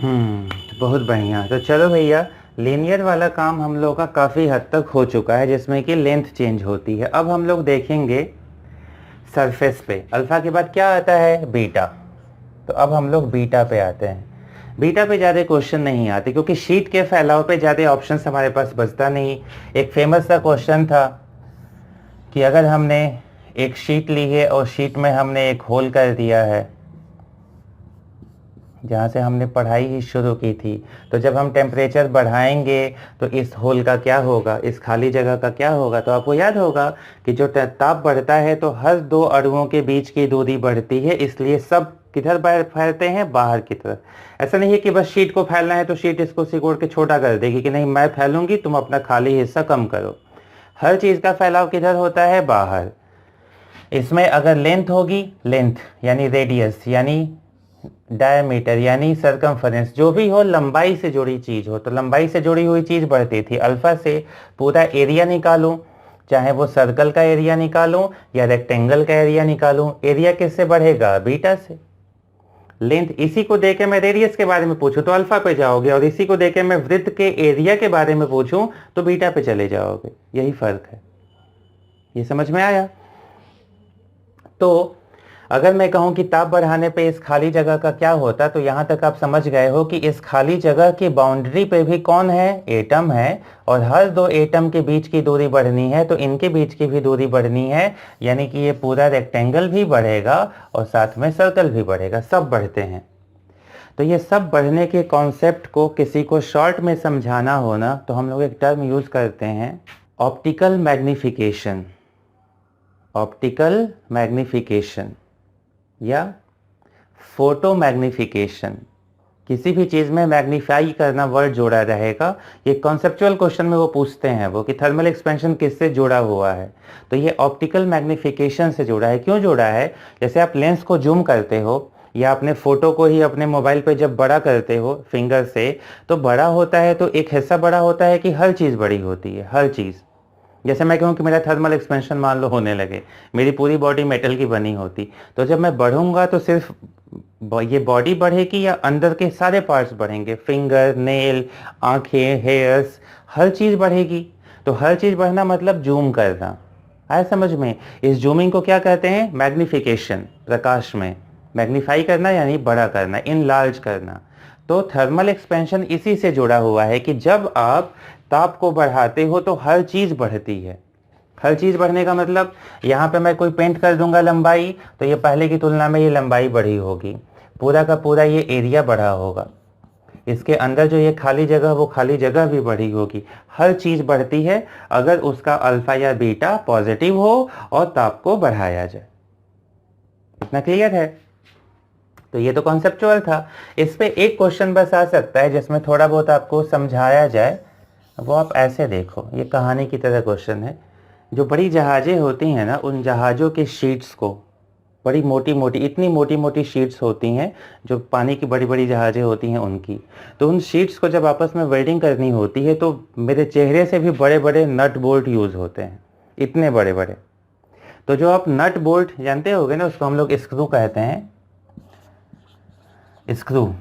तो बहुत बढ़िया। तो चलो भैया, लीनियर वाला काम हम लोग का काफ़ी हद तक हो चुका है, जिसमें कि लेंथ चेंज होती है। अब हम लोग देखेंगे सरफेस पे अल्फ़ा के बाद क्या आता है, बीटा। तो अब हम लोग बीटा पे आते हैं। बीटा पे ज़्यादा क्वेश्चन नहीं आते, क्योंकि शीट के फैलाव पे ज़्यादा ऑप्शंस हमारे पास बचता नहीं। एक फेमस सा क्वेश्चन था कि अगर हमने एक शीट ली है और शीट में हमने एक होल कर दिया है, जहाँ से हमने पढ़ाई ही शुरू की थी, तो जब हम टेम्परेचर बढ़ाएंगे तो इस होल का क्या होगा, इस खाली जगह का क्या होगा। तो आपको याद होगा कि जो ताप बढ़ता है तो हर दो अणुओं के बीच की दूरी बढ़ती है, इसलिए सब किधर बाहर फैलते हैं, बाहर की तरफ। ऐसा नहीं है कि बस शीट को फैलना है तो शीट इसको सिकोड़ के छोटा कर देगी कि नहीं मैं फैलूंगी, तुम अपना खाली हिस्सा कम करो। हर चीज़ का फैलाव किधर होता है, बाहर। इसमें अगर लेंथ होगी, लेंथ यानी रेडियस यानी डायमीटर यानी सरकमफरेंस, जो भी हो लंबाई से जुड़ी चीज हो, तो लंबाई से जुड़ी हुई चीज बढ़ती थी। अल्फा से पूरा एरिया निकालूं, चाहे वो सर्कल का एरिया निकालूं या रेक्टेंगल का एरिया निकालूं, एरिया किससे बढ़ेगा, बीटा से। लेंथ इसी को देके मैं रेडियस के बारे में पूछूं तो अल्फा पे जाओगे, और इसी को देके मैं वृत्त के एरिया के बारे में पूछूं तो बीटा पे चले जाओगे। यही फर्क है। ये समझ में आया। तो अगर मैं कहूं कि ताप बढ़ाने पे इस खाली जगह का क्या होता, तो यहां तक आप समझ गए हो कि इस खाली जगह की बाउंड्री पे भी कौन है, एटम है। और हर दो एटम के बीच की दूरी बढ़नी है तो इनके बीच की भी दूरी बढ़नी है, यानी कि ये पूरा रेक्टेंगल भी बढ़ेगा और साथ में सर्कल भी बढ़ेगा, सब बढ़ते हैं। तो ये सब बढ़ने के कॉन्सेप्ट को किसी को शॉर्ट में समझाना हो ना, तो हम लोग एक टर्म यूज करते हैं, ऑप्टिकल मैग्निफिकेशन। ऑप्टिकल मैग्निफिकेशन या फोटो मैग्निफिकेशन। किसी भी चीज़ में मैग्नीफाई करना वर्ड जोड़ा रहेगा। ये कॉन्सेप्चुअल क्वेश्चन में वो पूछते हैं वो कि थर्मल एक्सपेंशन किससे जुड़ा हुआ है, तो ये ऑप्टिकल मैग्निफिकेशन से जुड़ा है। क्यों जुड़ा है, जैसे आप लेंस को जूम करते हो या अपने फोटो को ही अपने मोबाइल पे जब बड़ा करते हो फिंगर से, तो बड़ा होता है तो एक हिस्सा बड़ा होता है कि हर चीज़ बड़ी होती है, हर चीज़। जैसे मैं कहूँ कि मेरा थर्मल एक्सपेंशन मान लो होने लगे, मेरी पूरी बॉडी मेटल की बनी होती, तो जब मैं बढ़ूंगा तो सिर्फ ये बॉडी बढ़ेगी या अंदर के सारे पार्ट्स बढ़ेंगे, फिंगर, नेल, आंखें, हेयर्स, हर चीज़ बढ़ेगी। तो हर चीज़ बढ़ना मतलब जूम करना। आया समझ में। इस जूमिंग को क्या कहते हैं, मैग्निफिकेशन। प्रकाश में मैग्नीफाई करना यानी बड़ा करना, इनलार्ज करना। तो थर्मल एक्सपेंशन इसी से जुड़ा हुआ है कि जब आप ताप को बढ़ाते हो तो हर चीज़ बढ़ती है। हर चीज़ बढ़ने का मतलब, यहाँ पे मैं कोई पेंट कर दूंगा लंबाई, तो ये पहले की तुलना में ये लंबाई बढ़ी होगी, पूरा का पूरा ये एरिया बढ़ा होगा, इसके अंदर जो ये खाली जगह वो खाली जगह भी बढ़ी होगी। हर चीज़ बढ़ती है अगर उसका अल्फा या बीटा पॉजिटिव हो और ताप को बढ़ाया जाए। इतना क्लियर है। तो ये तो कॉन्सेप्चुअल था। इस पे एक क्वेश्चन बस आ सकता है जिसमें थोड़ा बहुत आपको समझाया जाए। वो आप ऐसे देखो, ये कहानी की तरह क्वेश्चन है। जो बड़ी जहाज़ें होती हैं ना, उन जहाज़ों के शीट्स को, बड़ी मोटी मोटी, इतनी मोटी मोटी शीट्स होती हैं, जो पानी की बड़ी बड़ी जहाज़ें होती हैं उनकी। तो उन शीट्स को जब आपस में वेल्डिंग करनी होती है तो मेरे चेहरे से भी बड़े बड़े नट बोल्ट यूज़ होते हैं, इतने बड़े बड़े। तो जो आप नट बोल्ट जानते होगे ना, उसको हम लोग स्क्रू कहते हैं, स्क्रू।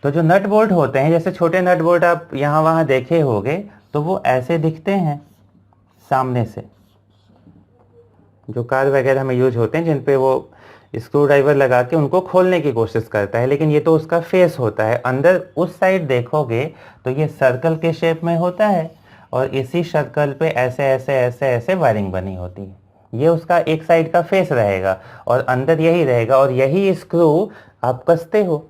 तो जो नट बोल्ट होते हैं, जैसे छोटे नट बोल्ट आप यहाँ वहाँ देखे होंगे, तो वो ऐसे दिखते हैं सामने से, जो कार वगैरह में यूज होते हैं, जिन पे वो स्क्रू ड्राइवर लगा के उनको खोलने की कोशिश करता है। लेकिन ये तो उसका फेस होता है, अंदर उस साइड देखोगे तो ये सर्कल के शेप में होता है, और इसी सर्कल पे ऐसे ऐसे ऐसे ऐसे वायरिंग बनी होती है। ये उसका एक साइड का फेस रहेगा और अंदर यही रहेगा, और यही स्क्रू आप कसते हो।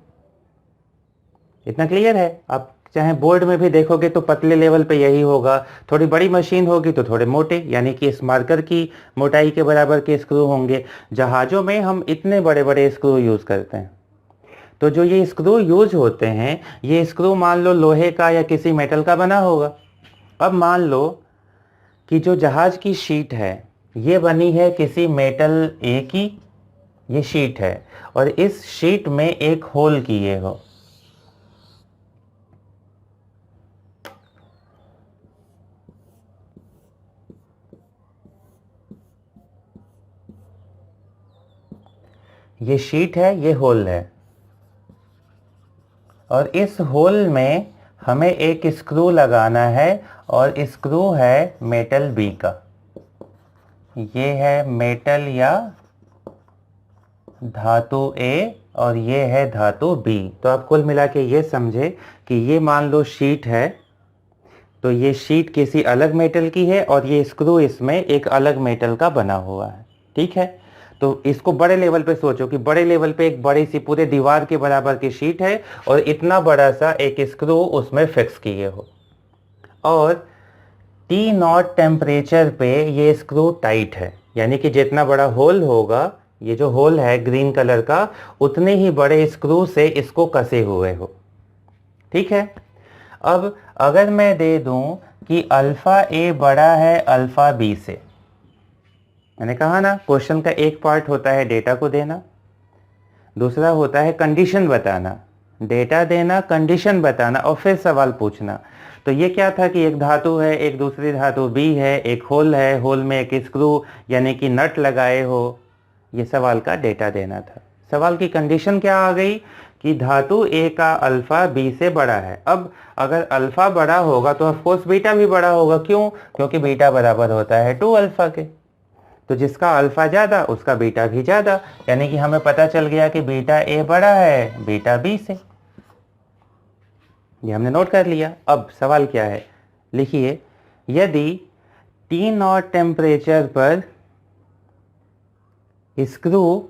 इतना क्लियर है। आप चाहे बोर्ड में भी देखोगे तो पतले लेवल पे यही होगा, थोड़ी बड़ी मशीन होगी तो थोड़े मोटे, यानी कि इस मार्कर की मोटाई के बराबर के स्क्रू होंगे। जहाज़ों में हम इतने बड़े बड़े स्क्रू यूज़ करते हैं। तो जो ये स्क्रू यूज होते हैं, ये स्क्रू मान लो लोहे का या किसी मेटल का बना होगा। अब मान लो कि जो जहाज की शीट है ये बनी है किसी मेटल ए की, ये शीट है, और इस शीट में एक होल किए हो। ये शीट है, ये होल है। और इस होल में हमें एक स्क्रू लगाना है और स्क्रू है मेटल बी का। ये है मेटल या धातु ए और ये है धातु बी। तो आप कुल मिला के ये समझे कि ये मान लो शीट है, तो ये शीट किसी अलग मेटल की है और ये स्क्रू इसमें एक अलग मेटल का बना हुआ है। ठीक है, तो इसको बड़े लेवल पे सोचो कि बड़े लेवल पे एक बड़ी सी पूरे दीवार के बराबर की शीट है और इतना बड़ा सा एक स्क्रू उसमें फिक्स किए हो, और T0 टेम्परेचर पे ये स्क्रू टाइट है, यानी कि जितना बड़ा होल होगा, ये जो होल है ग्रीन कलर का, उतने ही बड़े स्क्रू से इसको कसे हुए हो। ठीक है, अब अगर मैं दे दूं कि अल्फा ए बड़ा है अल्फा बी से, मैंने कहा ना क्वेश्चन का एक पार्ट होता है डेटा को देना, दूसरा होता है कंडीशन बताना, डेटा देना, कंडीशन बताना और फिर सवाल पूछना। तो ये क्या था कि एक धातु है, एक दूसरी धातु बी है, एक होल है, होल में एक स्क्रू यानी कि नट लगाए हो, ये सवाल का डेटा देना था। सवाल की कंडीशन क्या आ गई कि धातु ए का अल्फा बी से बड़ा है। अब अगर अल्फा बड़ा होगा तो ऑफकोर्स बीटा भी बड़ा होगा। क्यों? क्योंकि बीटा बराबर होता है 2 अल्फा के। तो जिसका अल्फा ज़्यादा उसका बीटा भी ज़्यादा, यानी कि हमें पता चल गया कि बीटा ए बड़ा है बीटा बी से। ये हमने नोट कर लिया। अब सवाल क्या है, लिखिए, यदि T0 टेम्परेचर पर स्क्रू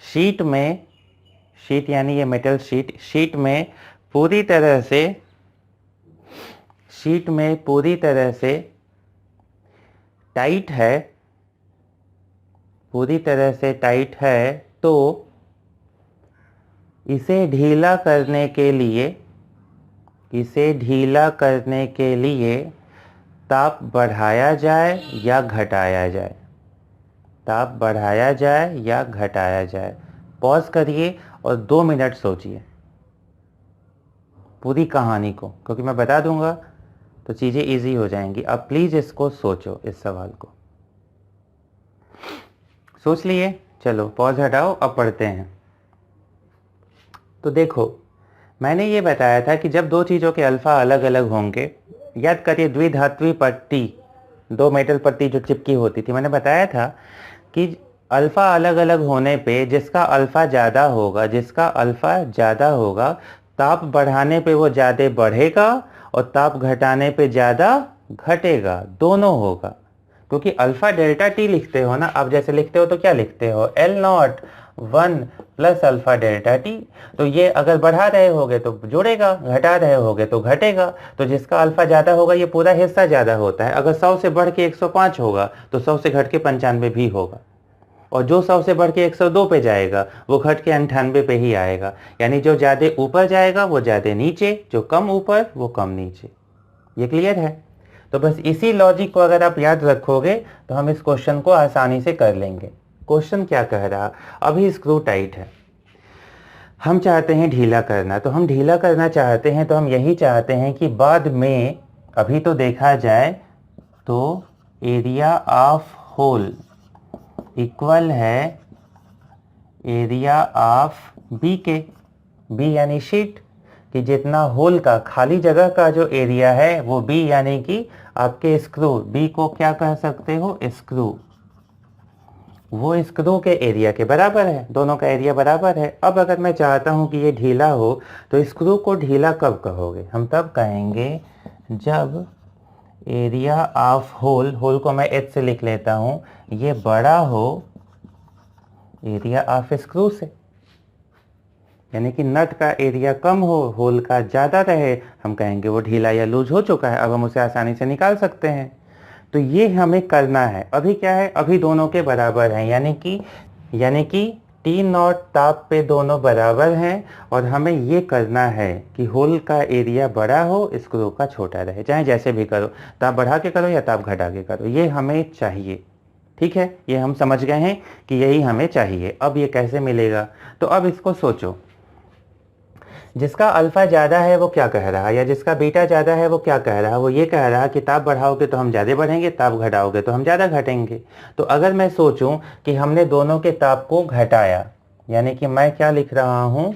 शीट में, शीट यानी ये मेटल शीट, शीट में पूरी तरह से टाइट है, पूरी तरह से टाइट है, तो इसे ढीला करने के लिए ताप बढ़ाया जाए या घटाया जाए, ताप बढ़ाया जाए या घटाया जाए। पॉज करिए और 2 मिनट सोचिए पूरी कहानी को, क्योंकि मैं बता दूंगा तो चीज़ें इजी हो जाएंगी। अब प्लीज़ इसको सोचो, इस सवाल को सोच लिए। चलो पॉज हटाओ, अब पढ़ते हैं। तो देखो, मैंने ये बताया था कि जब दो चीज़ों के अल्फ़ा अलग अलग होंगे, याद करिए द्विधात्वी पट्टी, 2 मेटल पट्टी जो चिपकी होती थी, मैंने बताया था कि अल्फ़ा अलग अलग होने पे जिसका अल्फ़ा ज़्यादा होगा ताप बढ़ाने पे वो ज़्यादा बढ़ेगा और ताप घटाने पे ज़्यादा घटेगा, दोनों होगा। क्योंकि अल्फ़ा डेल्टा टी लिखते हो ना, अब जैसे लिखते हो तो क्या लिखते हो, L0 1 plus alpha delta T. तो ये अगर बढ़ा रहे होगे तो जुड़ेगा, घटा रहे होगे तो घटेगा। तो जिसका अल्फ़ा ज़्यादा होगा ये पूरा हिस्सा ज़्यादा होता है। अगर 100 से बढ़ के 105 होगा तो 100 से घट के 95 भी होगा, और जो 100 से बढ़ के 102 पे जाएगा वो घट के 98 पे ही आएगा। यानी जो ज़्यादा ऊपर जाएगा वो ज़्यादा नीचे, जो कम ऊपर वो कम नीचे। ये क्लियर है? तो बस इसी लॉजिक को अगर आप याद रखोगे तो हम इस क्वेश्चन को आसानी से कर लेंगे। क्वेश्चन क्या कह रहा, अभी स्क्रू टाइट है, हम चाहते हैं ढीला करना। तो हम ढीला करना चाहते हैं तो हम यही चाहते हैं कि बाद में, अभी तो देखा जाए तो एरिया ऑफ होल इक्वल है एरिया ऑफ बी के, बी यानी शीट, कि जितना होल का खाली जगह का जो एरिया है वो बी यानी कि आपके स्क्रू, बी को क्या कह सकते हो, स्क्रू, वो स्क्रू के एरिया के बराबर है, दोनों का एरिया बराबर है। अब अगर मैं चाहता हूं कि ये ढीला हो तो स्क्रू को ढीला कब कहोगे, हम तब कहेंगे जब एरिया ऑफ होल, होल को मैं एच से लिख लेता हूं, ये बड़ा हो एरिया ऑफ स्क्रू से, यानी कि नट का एरिया कम हो, होल का ज़्यादा रहे, हम कहेंगे वो ढीला या लूज हो चुका है, अब हम उसे आसानी से निकाल सकते हैं। तो ये हमें करना है। अभी क्या है, अभी दोनों के बराबर हैं, यानी कि T0 ताप पे दोनों बराबर हैं, और हमें ये करना है कि होल का एरिया बड़ा हो, स्क्रू का छोटा रहे, चाहे जैसे भी करो, ताप बढ़ा के करो या ताप घटा के करो, ये हमें चाहिए। ठीक है, ये हम समझ गए हैं कि यही हमें चाहिए। अब ये कैसे मिलेगा, तो अब इसको सोचो, जिसका अल्फ़ा ज़्यादा है वो क्या कह रहा है, या जिसका बीटा ज़्यादा है वो क्या कह रहा है, वो ये कह रहा है कि ताप बढ़ाओगे तो हम ज़्यादा बढ़ेंगे, ताप घटाओगे तो हम ज़्यादा घटेंगे। तो अगर मैं सोचूं कि हमने दोनों के ताप को घटाया, यानी कि मैं क्या लिख रहा हूँ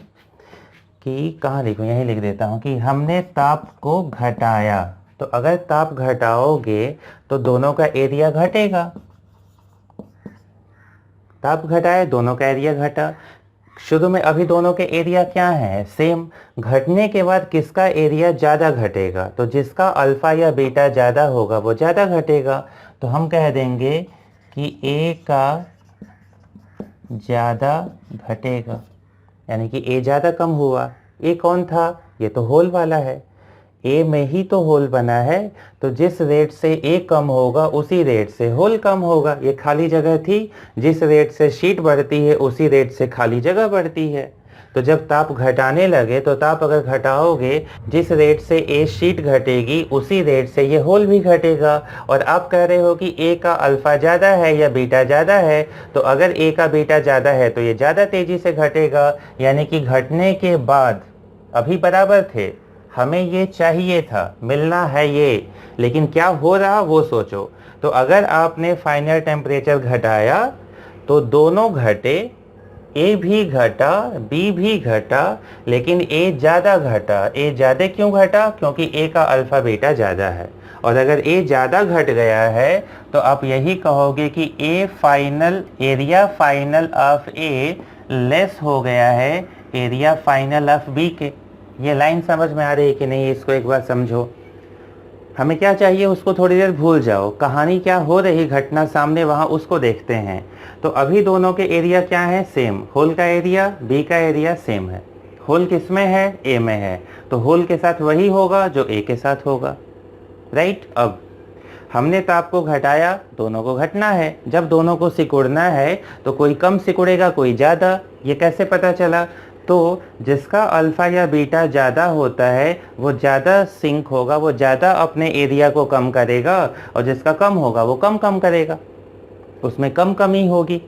कि कहाँ लिखूँ, यहीं लिख देता हूँ कि हमने ताप को घटाया। तो अगर ताप घटाओगे तो दोनों का एरिया घटेगा। ताप घटाए, दोनों का एरिया घटा। शुरू में अभी दोनों के एरिया क्या है, सेम। घटने के बाद किसका एरिया ज़्यादा घटेगा, तो जिसका अल्फा या बीटा ज़्यादा होगा वो ज़्यादा घटेगा। तो हम कह देंगे कि ए का ज़्यादा घटेगा, यानी कि ए ज़्यादा कम हुआ। ए कौन था, ये तो होल वाला है, ए में ही तो होल बना है। तो जिस रेट से ए कम होगा उसी रेट से होल कम होगा। ये खाली जगह थी, जिस रेट से शीट बढ़ती है उसी रेट से खाली जगह बढ़ती है। तो जब ताप घटाने लगे तो ताप अगर घटाओगे, जिस रेट से ए शीट घटेगी उसी रेट से ये होल भी घटेगा। और आप कह रहे हो कि ए का अल्फा ज़्यादा है या बीटा ज़्यादा है, तो अगर ए का बीटा ज़्यादा है तो ये ज़्यादा तेज़ी से घटेगा। यानी कि घटने के बाद अभी बराबर थे, हमें ये चाहिए था, मिलना है ये, लेकिन क्या हो रहा वो सोचो। तो अगर आपने फाइनल टेम्परेचर घटाया तो दोनों घटे, ए भी घटा बी भी घटा, लेकिन ए ज़्यादा घटा। ए ज़्यादा क्यों घटा, क्योंकि ए का अल्फ़ा बीटा ज़्यादा है। और अगर ए ज़्यादा घट गया है तो आप यही कहोगे कि A final, area final of A less हो गया है एरिया फाइनल ऑफ बी के। ये लाइन समझ में आ रही है कि नहीं, इसको एक बार समझो। हमें क्या चाहिए, उसको थोड़ी देर भूल जाओ, कहानी क्या हो रही, घटना सामने वहाँ उसको देखते हैं। तो अभी दोनों के एरिया क्या है, सेम। होल का एरिया, बी का एरिया सेम है। होल किस में है, ए में है, तो होल के साथ वही होगा जो ए के साथ होगा, राइट। अब हमने ताप को घटाया, दोनों को घटना है। जब दोनों को सिकुड़ना है तो कोई कम सिकुड़ेगा कोई ज़्यादा। ये कैसे पता चला, तो जिसका अल्फ़ा या बीटा ज़्यादा होता है वो ज़्यादा सिंक होगा, वो ज़्यादा अपने एरिया को कम करेगा, और जिसका कम होगा वो कम कम करेगा, उसमें कम कमी होगी।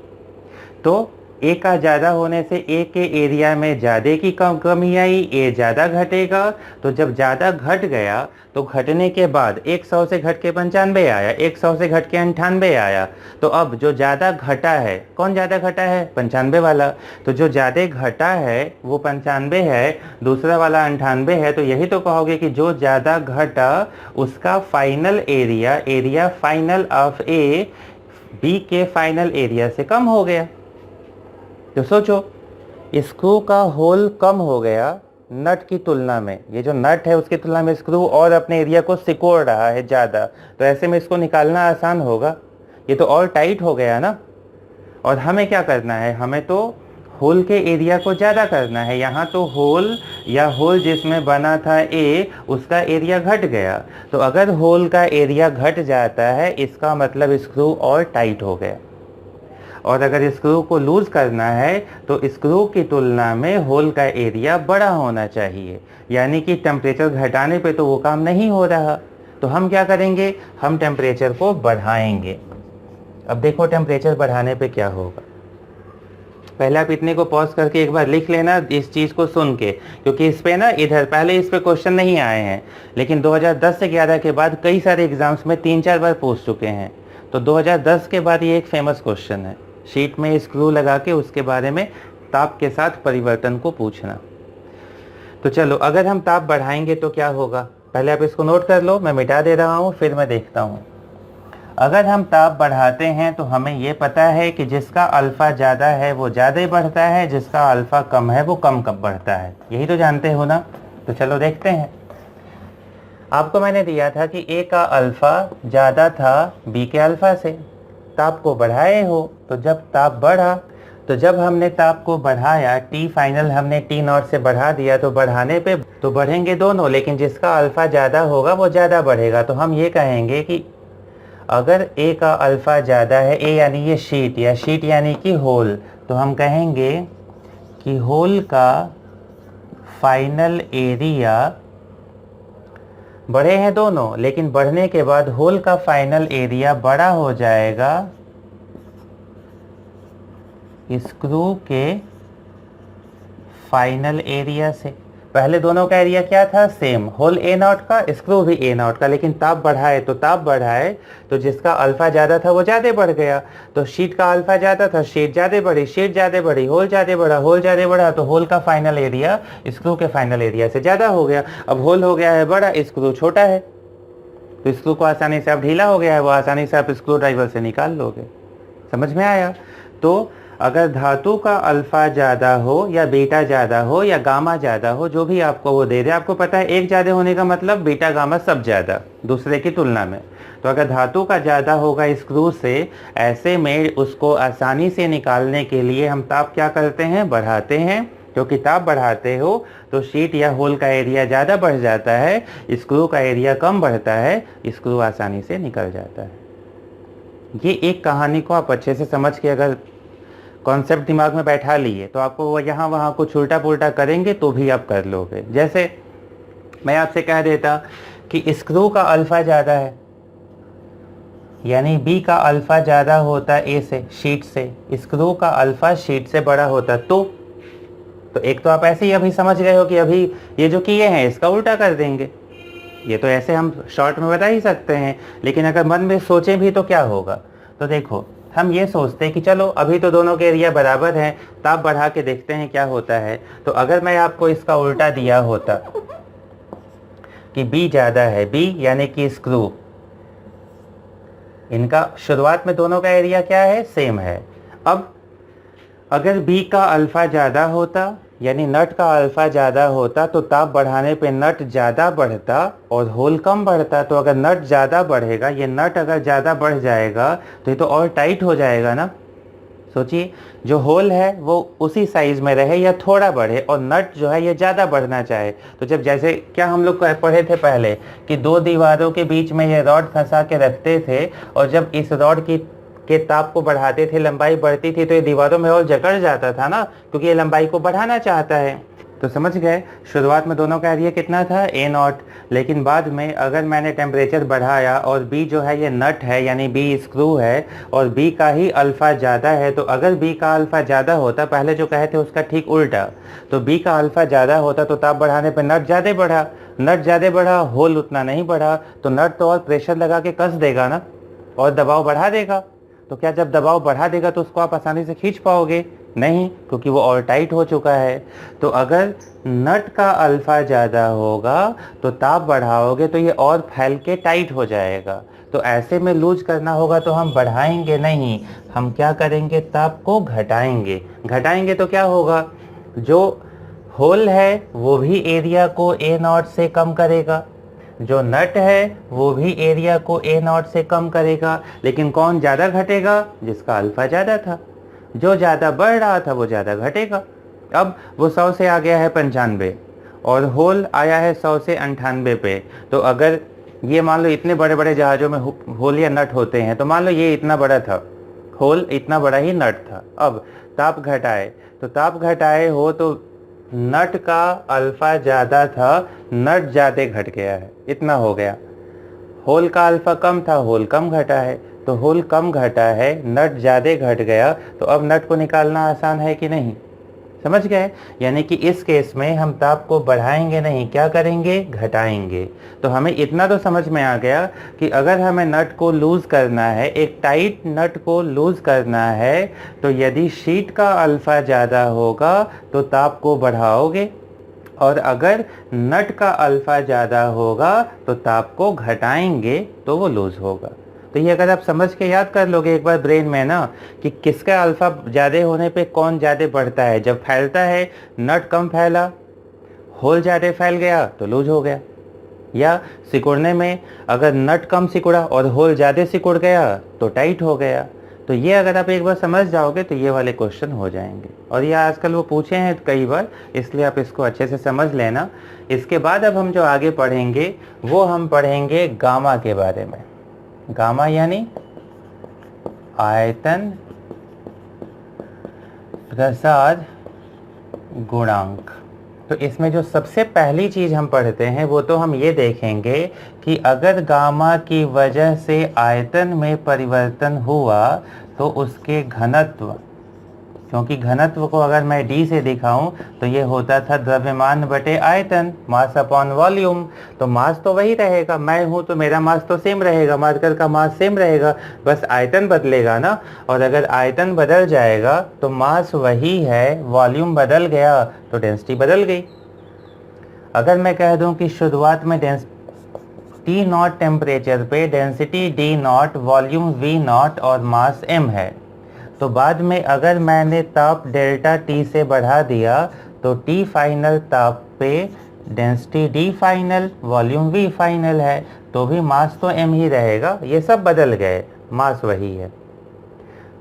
तो ए का ज़्यादा होने से ए के एरिया में ज़्यादा की कमी आई, ए ज़्यादा घटेगा। तो जब ज़्यादा घट गया तो घटने के बाद 100 से घट के 95 आया, 100 से घट के 98 आया। तो अब जो ज़्यादा घटा है, कौन ज़्यादा घटा है, 95 वाला। तो जो ज़्यादा घटा है वो 95 है, दूसरा वाला 98 है। तो यही तो कहोगे कि जो ज़्यादा घटा उसका final area, area final of A B के फाइनल एरिया से कम हो गया। तो सोचो, स्क्रू का होल कम हो गया नट की तुलना में। ये जो नट है उसकी तुलना में स्क्रू और अपने एरिया को सिकोड़ रहा है ज़्यादा, तो ऐसे में इसको निकालना आसान होगा। ये तो और टाइट हो गया ना। और हमें क्या करना है, हमें तो होल के एरिया को ज़्यादा करना है। यहाँ तो होल या होल जिसमें बना था ए, उसका एरिया घट गया। तो अगर होल का एरिया घट जाता है इसका मतलब स्क्रू और टाइट हो गया। और अगर स्क्रू को लूज़ करना है तो स्क्रू की तुलना में होल का एरिया बड़ा होना चाहिए। यानी कि टेम्परेचर घटाने पे तो वो काम नहीं हो रहा। तो हम क्या करेंगे, हम टेम्परेचर को बढ़ाएंगे। अब देखो टेम्परेचर बढ़ाने पे क्या होगा। पहले आप इतने को पॉज करके एक बार लिख लेना इस चीज़ को सुन के, क्योंकि इस पे ना इधर पहले इस पे क्वेश्चन नहीं आए हैं, लेकिन 2010 से 11 के बाद कई सारे एग्जाम्स में 3-4 बार पूछ चुके हैं। तो 2010 के बाद ये एक फेमस क्वेश्चन है, शीट में स्क्रू लगा के उसके बारे में ताप के साथ परिवर्तन को पूछना। तो चलो, अगर हम ताप बढ़ाएंगे तो क्या होगा, पहले आप इसको नोट कर लो, मैं मिटा दे रहा हूँ फिर मैं देखता हूँ। अगर हम ताप बढ़ाते हैं तो हमें ये पता है कि जिसका अल्फ़ा ज़्यादा है वो ज़्यादा ही बढ़ता है, जिसका अल्फ़ा कम है वो कम कम बढ़ता है। यही तो जानते हो ना। तो चलो देखते हैं। आपको मैंने दिया था कि ए का अल्फ़ा ज़्यादा था बी के अल्फ़ा से। ताप को बढ़ाए हो, तो जब ताप बढ़ा, तो जब हमने ताप को बढ़ाया, टी फाइनल हमने टी नॉट से बढ़ा दिया, तो बढ़ाने पे तो बढ़ेंगे दोनों, लेकिन जिसका अल्फ़ा ज़्यादा होगा वो ज़्यादा बढ़ेगा। तो हम ये कहेंगे कि अगर ए का अल्फ़ा ज़्यादा है, ए यानी ये शीट, या शीट यानी कि होल, तो हम कहेंगे कि होल का फाइनल एरिया, बढ़े हैं दोनों, लेकिन बढ़ने के बाद होल का फाइनल एरिया बड़ा हो जाएगा स्क्रू के फाइनल एरिया से। पहले दोनों का एरिया क्या था, सेम, होल ए नॉट का, स्क्रू भी ए नॉट का, लेकिन ताप बढ़ाए तो जिसका अल्फा ज़्यादा था वो ज़्यादा बढ़ गया। तो शीट का अल्फा ज़्यादा था, शीट ज़्यादा बढ़ी, होल ज़्यादा बढ़ा, तो होल का फाइनल एरिया स्क्रू के फाइनल एरिया से ज़्यादा हो गया। अब होल हो गया है बड़ा, स्क्रू छोटा है, तो स्क्रू को आसानी से, अब ढीला हो गया है वो, आसानी से आप स्क्रू ड्राइवर से निकाल लोगे। समझ में आया? तो अगर धातु का अल्फा ज़्यादा हो या बीटा ज़्यादा हो या गामा ज़्यादा हो, जो भी आपको वो दे दे, आपको पता है एक ज़्यादा होने का मतलब बीटा गामा सब ज़्यादा दूसरे की तुलना में। तो अगर धातु का ज़्यादा होगा स्क्रू से, ऐसे में उसको आसानी से निकालने के लिए हम ताप क्या करते हैं, बढ़ाते हैं। क्योंकि ताप बढ़ाते हो तो शीट या होल का एरिया ज़्यादा बढ़ जाता है, स्क्रू का एरिया कम बढ़ता है, स्क्रू आसानी से निकल जाता है। ये एक कहानी को आप अच्छे से समझ के अगर कॉन्सेप्ट दिमाग में बैठा लिए तो आपको वो यहाँ वहाँ कुछ उल्टा पुल्टा करेंगे तो भी आप कर लोगे। जैसे मैं आपसे कह देता कि स्क्रू का अल्फा ज़्यादा है, यानी बी का अल्फा ज़्यादा होता ए से, शीट से, स्क्रू का अल्फा शीट से बड़ा होता, तो एक तो आप ऐसे ही अभी समझ गए हो कि अभी ये जो किए हैं इसका उल्टा कर देंगे। ये तो ऐसे हम शॉर्ट में बता ही सकते हैं, लेकिन अगर मन में सोचें भी तो क्या होगा। तो देखो, हम ये सोचते हैं कि चलो अभी तो दोनों के एरिया बराबर हैं, ताप बढ़ा के देखते हैं क्या होता है। तो अगर मैं आपको इसका उल्टा दिया होता कि B ज़्यादा है, B यानी कि स्क्रू, इनका शुरुआत में दोनों का एरिया क्या है, सेम है। अब अगर B का अल्फा ज़्यादा होता, यानी नट का अल्फा ज़्यादा होता, तो ताप बढ़ाने पे नट ज़्यादा बढ़ता और होल कम बढ़ता। तो अगर नट ज़्यादा बढ़ेगा, ये नट अगर ज़्यादा बढ़ जाएगा तो ये तो और टाइट हो जाएगा ना। सोचिए, जो होल है वो उसी साइज़ में रहे या थोड़ा बढ़े, और नट जो है ये ज़्यादा बढ़ना चाहे। तो जब जैसे क्या हम लोग पढ़े थे पहले कि दो दीवारों के बीच में ये रॉड फंसा के रखते थे, और जब इस रॉड के ताप को बढ़ाते थे, लंबाई बढ़ती थी, तो ये दीवारों में और जकड़ जाता था ना, क्योंकि ये लंबाई को बढ़ाना चाहता है। तो समझ गए, शुरुआत में दोनों का एरिया कितना था, ए नॉट, लेकिन बाद में अगर मैंने टेम्परेचर बढ़ाया और बी जो है ये नट है, यानी बी स्क्रू है, और बी का ही अल्फ़ा ज़्यादा है, तो अगर बी का अल्फ़ा ज़्यादा होता, पहले जो कहे थे उसका ठीक उल्टा, तो बी का अल्फ़ा ज़्यादा होता तो ताप बढ़ाने पर नट ज़्यादा बढ़ा, नट ज़्यादा बढ़ा, होल उतना नहीं बढ़ा, तो नट तो और प्रेशर लगा के कस देगा ना, और दबाव बढ़ा देगा। तो क्या जब दबाव बढ़ा देगा तो उसको आप आसानी से खींच पाओगे? नहीं, क्योंकि वो और टाइट हो चुका है। तो अगर नट का अल्फ़ा ज़्यादा होगा तो ताप बढ़ाओगे तो ये और फैल के टाइट हो जाएगा। तो ऐसे में लूज करना होगा तो हम बढ़ाएंगे नहीं, हम क्या करेंगे, ताप को घटाएंगे तो क्या होगा, जो होल है वो भी एरिया को ए नॉट से कम करेगा, जो नट है वो भी एरिया को ए नॉट से कम करेगा, लेकिन कौन ज़्यादा घटेगा, जिसका अल्फ़ा ज़्यादा था। जो ज़्यादा बढ़ रहा था वो ज़्यादा घटेगा। अब वो 100 से आ गया है 95 और होल आया है 100 से 98 पे। तो अगर ये मान लो इतने बड़े बड़े जहाज़ों में होल या नट होते हैं, तो मान लो ये इतना बड़ा था, होल इतना बड़ा ही नट था। अब ताप घटाए, तो ताप घटाए हो तो नट का अल्फ़ा ज़्यादा था, नट ज़्यादा घट गया है, इतना हो गया। होल का अल्फ़ा कम था, होल कम घटा है, तो होल कम घटा है, नट ज़्यादा घट गया, तो अब नट को निकालना आसान है कि नहीं? समझ गए? यानी कि इस केस में हम ताप को बढ़ाएंगे नहीं, क्या करेंगे, घटाएंगे। तो हमें इतना तो समझ में आ गया कि अगर हमें नट को लूज़ करना है, एक टाइट नट को लूज़ करना है, तो यदि शीट का अल्फ़ा ज़्यादा होगा तो ताप को बढ़ाओगे, और अगर नट का अल्फ़ा ज़्यादा होगा तो ताप को घटाएंगे तो वो लूज़ होगा। तो ये अगर आप समझ के याद कर लोगे एक बार ब्रेन में ना, कि किसका अल्फ़ा ज़्यादा होने पे कौन ज़्यादा बढ़ता है। जब फैलता है, नट कम फैला, होल ज़्यादा फैल गया तो लूज हो गया, या सिकुड़ने में अगर नट कम सिकुड़ा और होल ज़्यादा सिकुड़ गया तो टाइट हो गया। तो ये अगर आप एक बार समझ जाओगे तो ये वाले क्वेश्चन हो जाएंगे, और ये आजकल वो पूछे हैं कई बार, इसलिए आप इसको अच्छे से समझ लेना। इसके बाद अब हम जो आगे पढ़ेंगे वो हम पढ़ेंगे गामा के बारे में। गामा यानी आयतन प्रसार गुणांक। तो इसमें जो सबसे पहली चीज़ हम पढ़ते हैं वो तो हम ये देखेंगे कि अगर गामा की वजह से आयतन में परिवर्तन हुआ तो उसके घनत्व क्योंकि घनत्व को अगर मैं d से दिखाऊं तो ये होता था द्रव्यमान बटे आयतन, मास अपॉन वॉल्यूम। तो मास तो वही रहेगा, मैं हूं तो मेरा मास तो सेम रहेगा, मार्कर का मास सेम रहेगा, बस आयतन बदलेगा ना। और अगर आयतन बदल जाएगा तो मास वही है, वॉल्यूम बदल गया तो डेंसिटी बदल गई। अगर मैं कह दूं कि शुरुआत में T नॉट टेम्परेचर पे density D not, volume V not और मास m है, तो बाद में अगर मैंने ताप डेल्टा T से बढ़ा दिया तो T फाइनल ताप पे density D final, volume V final है, तो भी मास तो m ही रहेगा। ये सब बदल गए, मास वही है।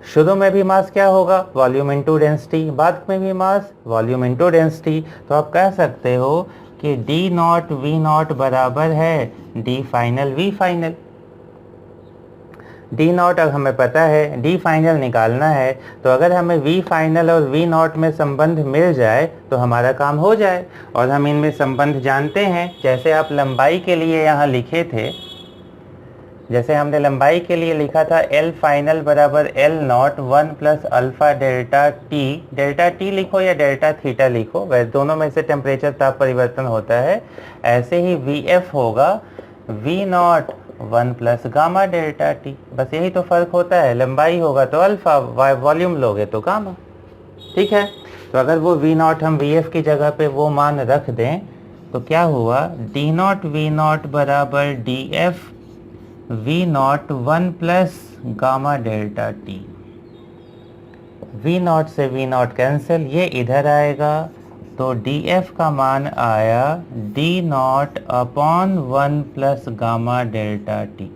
शुरू में भी मास क्या होगा, वॉल्यूम इंटू डेंसिटी, बाद में भी मास वॉल्यूम इंटू डेंसिटी। तो आप कह सकते हो कि D नॉट V नॉट बराबर है D final V final. D not अब हमें पता है, D फाइनल निकालना है, तो अगर हमें V फाइनल और V नॉट में संबंध मिल जाए तो हमारा काम हो जाए। और हम इनमें संबंध जानते हैं, जैसे आप लंबाई के लिए यहाँ लिखे थे, जैसे हमने लंबाई के लिए लिखा था L फाइनल बराबर L not 1 plus alpha delta T, delta T लिखो या डेल्टा थीटा लिखो, वैसे दोनों में से टेम्परेचर ताप परिवर्तन होता है। ऐसे ही VF होगा V not 1 plus gamma delta T, बस यही तो फर्क होता है, लंबाई होगा तो अल्फा, वॉल्यूम लोगे तो गामा। ठीक है, तो अगर वो V नॉट हम VF की जगह पे वो मान रख दें तो क्या हुआ, D नॉट V नॉट बराबर DF V not 1 plus gamma delta T। V not से V नॉट कैंसिल, ये इधर आएगा, तो DF का मान आया D not upon 1 plus gamma delta T।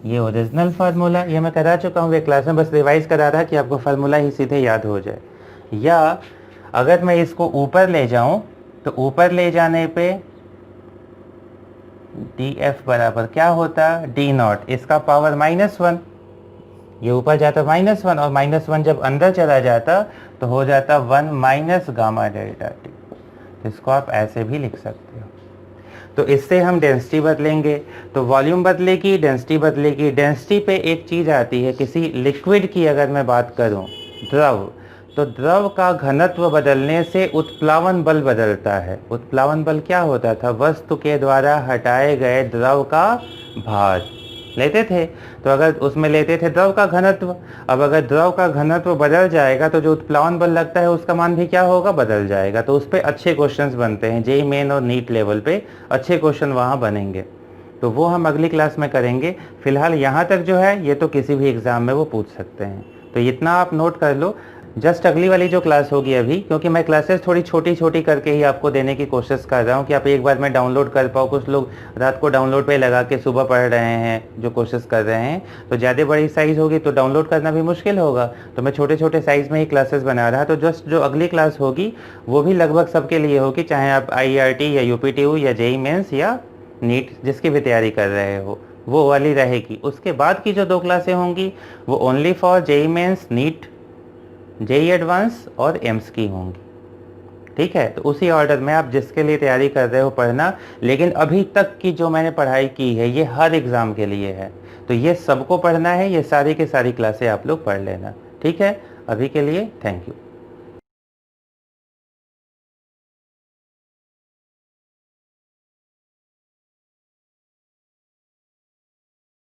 ये ओरिजिनल फार्मूला, ये मैं करा चुका हूँ ये क्लास में, बस रिवाइज करा रहा कि आपको फार्मूला ही सीधे याद हो जाए। या अगर मैं इसको ऊपर ले जाऊं तो ऊपर ले जाने पे DF बराबर क्या होता, D नॉट, इसका पावर -1, ये ऊपर जाता -1 और -1 जब अंदर चला जाता तो हो जाता 1 माइनस गामा डेल्टा T। तो इसको आप ऐसे भी लिख सकते हो। तो इससे हम डेंसिटी बदलेंगे, तो वॉल्यूम बदलेगी, डेंसिटी बदलेगी। डेंसिटी पे एक चीज़ आती है, किसी लिक्विड की अगर मैं बात करूं, द्रव, तो द्रव का घनत्व बदलने से उत्प्लावन बल बदलता है। उत्प्लावन बल क्या होता था, वस्तु के द्वारा हटाए गए द्रव का भार लेते थे, तो अगर उसमें लेते थे द्रव का घनत्व। अब अगर द्रव का घनत्व बदल जाएगा तो जो उत्प्लावन बल लगता है उसका मान भी क्या होगा, बदल जाएगा। तो उस पर अच्छे क्वेश्चंस बनते हैं, जेईई मेन और नीट लेवल पे अच्छे क्वेश्चन वहाँ बनेंगे, तो वो हम अगली क्लास में करेंगे। फिलहाल यहाँ तक जो है ये तो किसी भी एग्जाम में वो पूछ सकते हैं, तो इतना आप नोट कर लो। जस्ट अगली वाली जो क्लास होगी अभी, क्योंकि मैं क्लासेस थोड़ी छोटी छोटी करके ही आपको देने की कोशिश कर रहा हूँ कि आप एक बार में डाउनलोड कर पाओ। कुछ लोग रात को डाउनलोड पे लगा के सुबह पढ़ रहे हैं, जो कोशिश कर रहे हैं, तो ज़्यादा बड़ी साइज़ होगी तो डाउनलोड करना भी मुश्किल होगा, तो मैं छोटे छोटे साइज़ में ही क्लासेस बना रहा। तो जस्ट जो अगली क्लास होगी वो भी लगभग सबके लिए होगी, चाहे आप IRT या UPTU या जेईई मेंस या नीट जिसकी भी तैयारी कर रहे हो, वो वाली रहेगी। उसके बाद की जो 2 क्लासें होंगी वो only for JEE mains, NEET, JEE advance और एम्स की होंगी। ठीक है, तो उसी ऑर्डर में आप जिसके लिए तैयारी कर रहे हो पढ़ना। लेकिन अभी तक की जो मैंने पढ़ाई की है ये हर एग्ज़ाम के लिए है, तो ये सबको पढ़ना है, ये सारी की सारी क्लासें आप लोग पढ़ लेना। ठीक है, अभी के लिए थैंक यू।